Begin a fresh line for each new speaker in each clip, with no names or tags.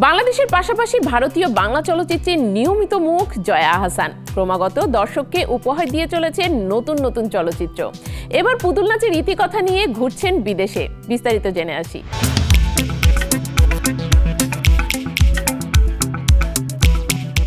বাংলাদেশের পাশাপাশি ভারতীয় বাংলা চলচ্চিত্রের নিয়মিত মুখ জয়া আহসান ক্রমাগত দর্শককে উপহার দিয়ে চলেছে নতুন নতুন চলচ্চিত্র। এবার পুতুল নাচের ইতিকথা নিয়ে ঘুরছেন বিদেশে, বিস্তারিত জেনে আসি।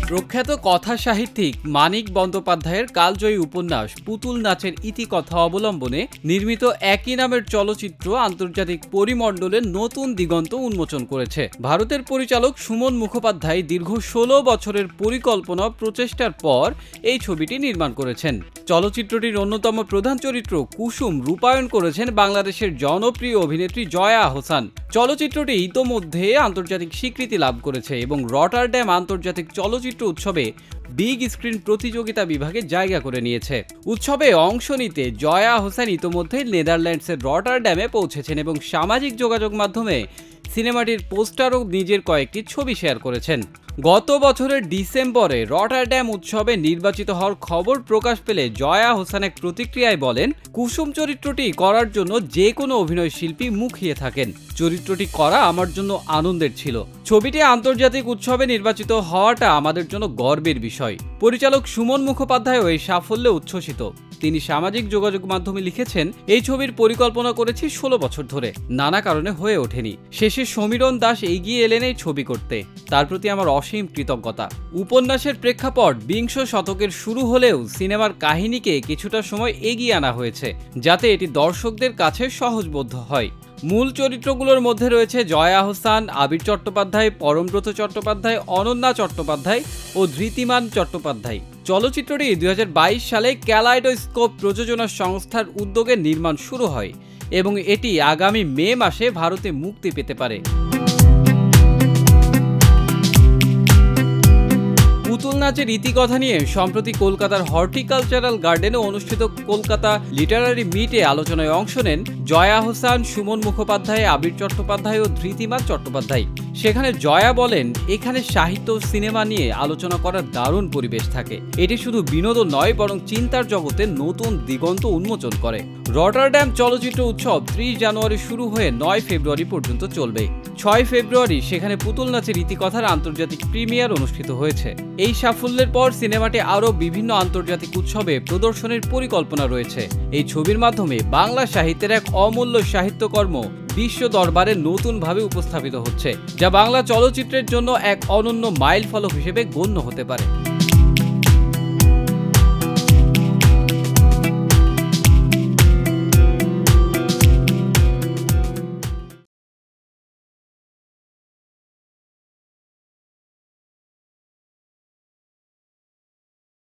প্রখ্যাত কথা সাহিত্যিক মানিক বন্দ্যোপাধ্যায়ের কালজয়ী উপন্যাস পুতুল নাচের ইতিকথা অবলম্বনে নির্মিত একই নামের চলচ্চিত্র আন্তর্জাতিক পরিমণ্ডলে নতুন দিগন্ত উন্মোচন করেছে। ভারতের পরিচালক সুমন মুখোপাধ্যায় দীর্ঘ ১৬ বছরের পরিকল্পনা প্রচেষ্টার পর এই ছবিটি নির্মাণ করেছেন। চলচ্চিত্রটির অন্যতম প্রধান চরিত্র কুসুম রূপায়ণ করেছেন বাংলাদেশের জনপ্রিয় অভিনেত্রী জয়া আহসান। চলচ্চিত্রটি ইতোমধ্যে আন্তর্জাতিক স্বীকৃতি লাভ করেছে এবং রটারড্যাম আন্তর্জাতিক চলচ্চিত্র উৎসবে বিগ স্ক্রিন প্রতিযোগিতা বিভাগে জায়গা করে নিয়েছে। উৎসবে অংশ নিতে জয়া আহসান ইতোমধ্যে নেদারল্যান্ডসের রটারড্যামে পৌঁছেছেন এবং সামাজিক যোগাযোগ মাধ্যমে সিনেমাটির পোস্টার ও নিজের কয়েকটি ছবি শেয়ার করেছেন। গত বছরের ডিসেম্বরে রটারড্যাম উৎসবে নির্বাচিত হওয়ার খবর প্রকাশ পেলে জয়া আহসান এক প্রতিক্রিয়ায় বলেন, কুসুম চরিত্রটি করার জন্য যে কোনো অভিনয় শিল্পী মুখিয়ে থাকেন। চরিত্রটি করা আমার জন্য আনন্দের ছিল। ছবিটি আন্তর্জাতিক উৎসবে নির্বাচিত হওয়াটা আমাদের জন্য গর্বের বিষয়। পরিচালক সুমন মুখোপাধ্যায়ও এই সাফল্যে উচ্ছ্বসিত। তিনি সামাজিক যোগাযোগ মাধ্যমে লিখেছেন, এই ছবির পরিকল্পনা করেছি ১৬ বছর ধরে, নানা কারণে হয়ে ওঠেনি। শেষে সমীরণ দাস এগিয়ে এলেন এই ছবি করতে, তার প্রতি আমার অসীম কৃতজ্ঞতা। উপন্যাসের প্রেক্ষাপট বিংশ শতকের শুরু হলেও সিনেমার কাহিনীকে কিছুটা সময় এগিয়ে আনা হয়েছে, যাতে এটি দর্শকদের কাছে সহজবোধ্য হয়। মূল চরিত্রগুলোর মধ্যে রয়েছে জয়া আহসান, আবির চট্টোপাধ্যায়, পরমব্রত চট্টোপাধ্যায়, অনন্যা চট্টোপাধ্যায় ও ধৃতিমান চট্টোপাধ্যায়। চলচ্চিত্রটি ২০২২ সালে ক্যালাইডোস্কোপ প্রযোজনা সংস্থার উদ্যোগে নির্মাণ শুরু হয় এবং এটি আগামী মে মাসে ভারতে মুক্তি পেতে পারে। পুতুল নাচের ইতিকথা নিয়ে সম্প্রতি কলকাতার হর্টিকালচারাল গার্ডেনে অনুষ্ঠিত কলকাতা লিটারারি মিটে আলোচনায় অংশ নেন জয়া আহসান, সুমন মুখোপাধ্যায়, আবির চট্টোপাধ্যায় ও ধৃতিমান চট্টোপাধ্যায়। সেখানে জয়া বলেন, এখানে সাহিত্য ও সিনেমা নিয়ে আলোচনা করার দারুণ পরিবেশ থাকে। এটি শুধু বিনোদন নয়, বরং চিন্তার জগতে নতুন দিগন্ত উন্মোচন করে। রটারড্যাম চলচ্চিত্র উৎসব ৩০ জানুয়ারি শুরু হয়ে ৯ ফেব্রুয়ারি পর্যন্ত চলবে। ৬ ফেব্রুয়ারি সেখানে পুতুল নাচের ইতিকথার আন্তর্জাতিক প্রিমিয়ার অনুষ্ঠিত হয়েছে। এই সাফল্যের পর সিনেমাটি আরও বিভিন্ন আন্তর্জাতিক উৎসবে প্রদর্শনের পরিকল্পনা রয়েছে। এই ছবির মাধ্যমে বাংলা সাহিত্যের এক অমূল্য সাহিত্যকর্ম বিশ্ব দরবারে নতুনভাবে উপস্থাপিত হচ্ছে, যা বাংলা চলচ্চিত্রের জন্য এক অনন্য মাইলফলক হিসেবে গণ্য হতে পারে।